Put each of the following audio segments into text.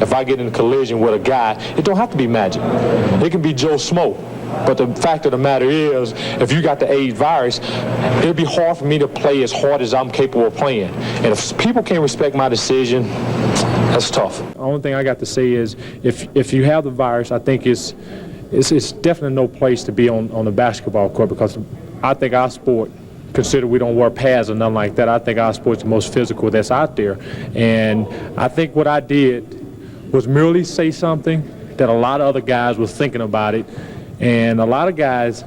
if I get in a collision with a guy, it don't have to be Magic. It can be Joe Smo. But the fact of the matter is, if you got the AIDS virus, it'll be hard for me to play as hard as I'm capable of playing. And if people can't respect my decision, that's tough. The only thing I got to say is, if you have the virus, I think it's definitely no place to be on the basketball court, because I think our sport, consider we don't wear pads or nothing like that, I think our sport's the most physical that's out there. And I think what I did was merely say something that a lot of other guys were thinking about it. And a lot of guys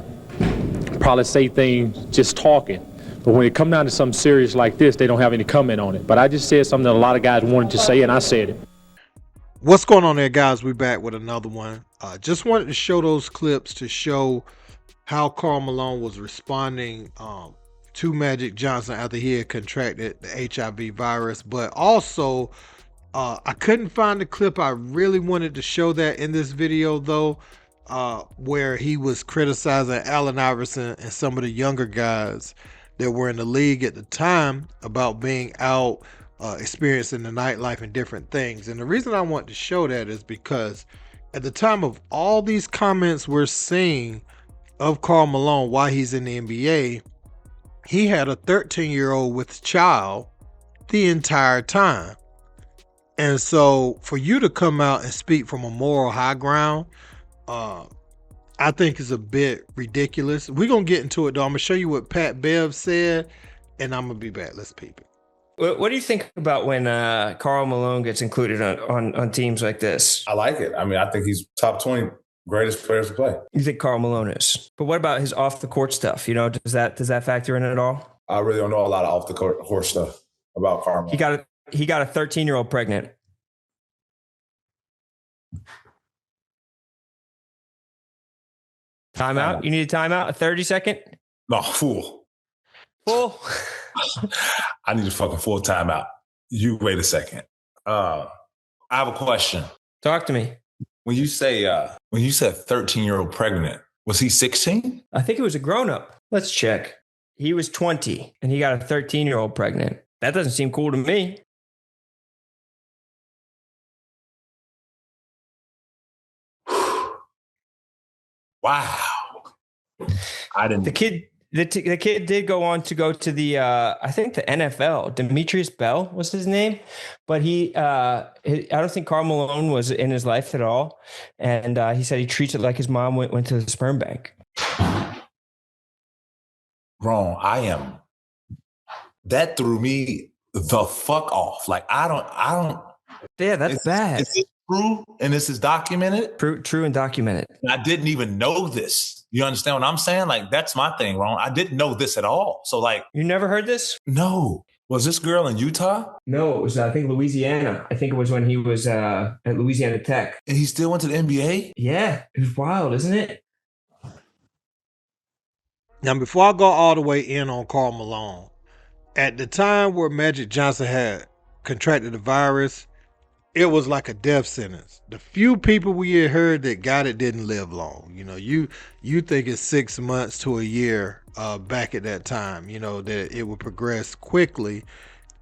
probably say things just talking. But when it comes down to something serious like this, they don't have any comment on it. But I just said something that a lot of guys wanted to say, and I said it. What's going on there, guys? We're back with another one. Just wanted to show those clips to show how Karl Malone was responding to Magic Johnson after he had contracted the HIV virus. But also, I couldn't find the clip. I really wanted to show that in this video, though, where he was criticizing Allen Iverson and some of the younger guys that were in the league at the time about being out, experiencing the nightlife and different things. And the reason I want to show that is because at the time of all these comments we're seeing of Karl Malone while he's in the NBA, he had a 13-year-old with child the entire time. And so for you to come out and speak from a moral high ground, I think is a bit ridiculous. We're going to get into it, though. I'm going to show you what Pat Bev said, and I'm going to be back. Let's peep it. What do you think about when Karl Malone gets included on teams like this? I like it. I mean, I think he's top 20 greatest players to play. You think Karl Malone is? But what about his off the court stuff? You know, does that factor in at all? I really don't know a lot of off the court stuff about Karl Malone. He got a 13-year-old pregnant. Timeout? You need a timeout? A 30-second? No, fool. Full? I need a fucking full timeout. You wait a second. I have a question. Talk to me. When you said 13-year-old pregnant, was he 16? I think it was a grown-up. Let's check. He was 20, and he got a 13-year-old pregnant. That doesn't seem cool to me. Wow. I didn't. The kid did go on to go to the I think the NFL. Demetrius Bell was his name, but I don't think Karl Malone was in his life at all, and he said he treats it like his mom went to the sperm bank. Wrong. That threw me the fuck off. Like I don't. Yeah, that's bad. Is it true? And this is documented? True and documented. I didn't even know this. You understand what I'm saying? Like, that's my thing, Ron. I didn't know this at all. So, like... You never heard this? No. Was this girl in Utah? No, it was, I think, Louisiana. I think it was when he was at Louisiana Tech. And he still went to the NBA? Yeah. It was wild, isn't it? Now, before I go all the way in on Karl Malone, at the time where Magic Johnson had contracted the virus, it was like a death sentence. The few people we had heard that got it didn't live long. You know, you think it's 6 months to a year back at that time, you know, that it would progress quickly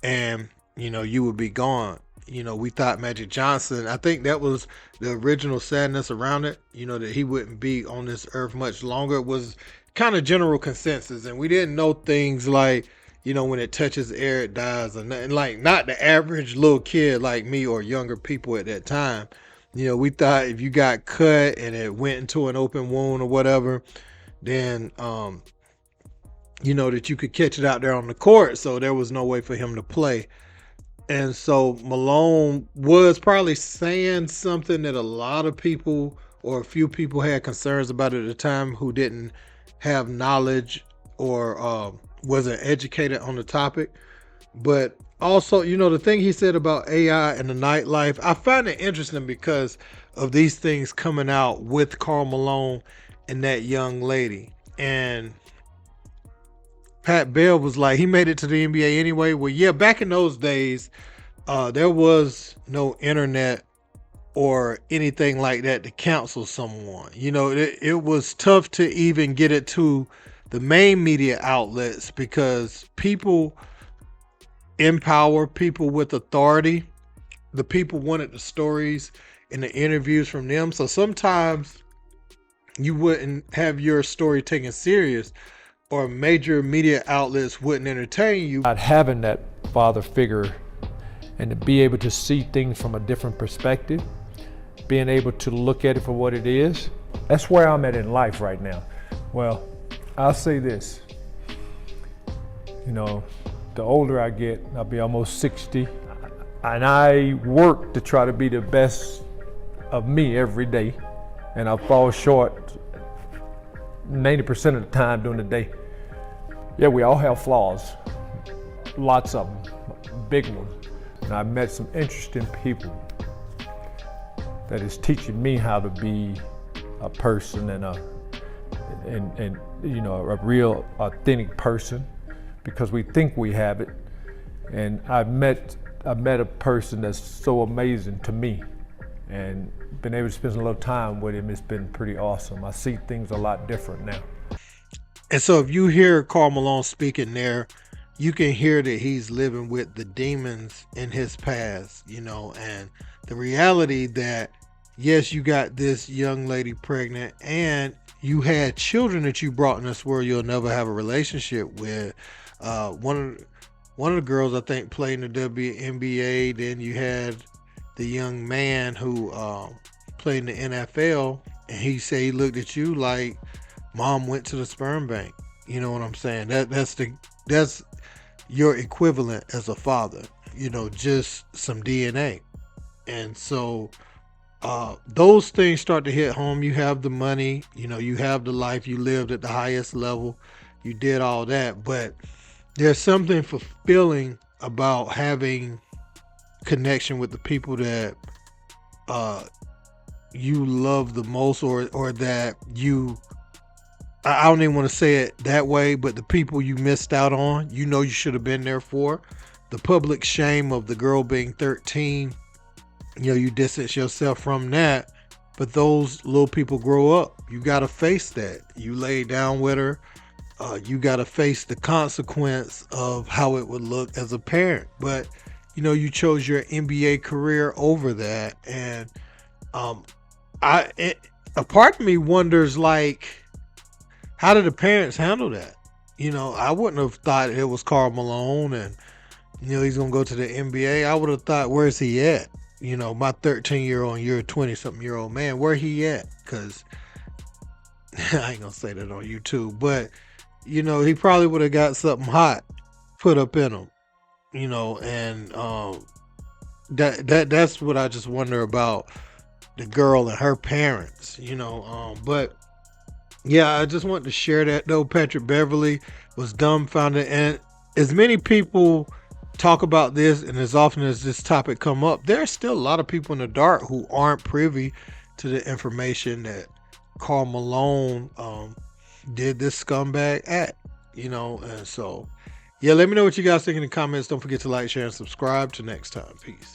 and, you know, you would be gone. You know, we thought Magic Johnson, I think that was the original sadness around it, you know, that he wouldn't be on this earth much longer. It was kind of general consensus. And we didn't know things like, you know, when it touches air, it dies, and like not the average little kid like me or younger people at that time. You know, we thought if you got cut and it went into an open wound or whatever, then, you know, that you could catch it out there on the court. So there was no way for him to play. And so Malone was probably saying something that a lot of people or a few people had concerns about at the time who didn't have knowledge or, wasn't educated on the topic. But also, you know, the thing he said about AI and the nightlife, I find it interesting because of these things coming out with Karl Malone and that young lady. And Pat Bev was like, he made it to the NBA anyway. Well, yeah, back in those days, there was no internet or anything like that to counsel someone. You know, it was tough to even get it to the main media outlets because people in power, people with authority, the people wanted the stories and the interviews from them. So sometimes you wouldn't have your story taken serious, or major media outlets wouldn't entertain you. Not having that father figure and to be able to see things from a different perspective, being able to look at it for what it is, that's where I'm at in life right now. Well, I'll say this, you know, the older I get, I'll be almost 60, and I work to try to be the best of me every day, and I fall short 90% of the time during the day. Yeah, we all have flaws, lots of them, big ones. And I've met some interesting people that is teaching me how to be a person and you know, a real authentic person, because we think we have it. And I've met a person that's so amazing to me, and been able to spend a little time with him. It's been pretty awesome. I see things a lot different now. And so if you hear Karl Malone speaking there, you can hear that he's living with the demons in his past, you know, and the reality that, yes, you got this young lady pregnant and you had children that you brought in this world you'll never have a relationship with. One of the girls, I think, played in the WNBA. Then you had the young man who played in the NFL, and he said he looked at you like mom went to the sperm bank. You know what I'm saying? That's your equivalent as a father, you know, just some DNA. And so those things start to hit home. You have the money, you know, you have the life, you lived at the highest level, you did all that, but there's something fulfilling about having connection with the people that you love the most, or that you, I don't even want to say it that way, but the people you missed out on, you know, you should have been there for. The public shame of the girl being 13, you know, you distance yourself from that, but those little people grow up. You got to face that. You lay down with her. You got to face the consequence of how it would look as a parent. But, you know, you chose your NBA career over that. And a part of me wonders, like, how did the parents handle that? You know, I wouldn't have thought it was Karl Malone and, you know, he's going to go to the NBA. I would have thought, where's he at? You know, my 13-year-old and you're a 20-something-year-old man, where he at? Because I ain't going to say that on YouTube, but, you know, he probably would have got something hot put up in him, you know, and that's what I just wonder about the girl and her parents, you know, but yeah, I just wanted to share that though. Patrick Beverley was dumbfounded, and as many people talk about this and as often as this topic come up, there's still a lot of people in the dark who aren't privy to the information that Karl Malone did this scumbag act, you know. And so yeah, let me know what you guys think in the comments. Don't forget to like, share, and subscribe. Till next time, peace.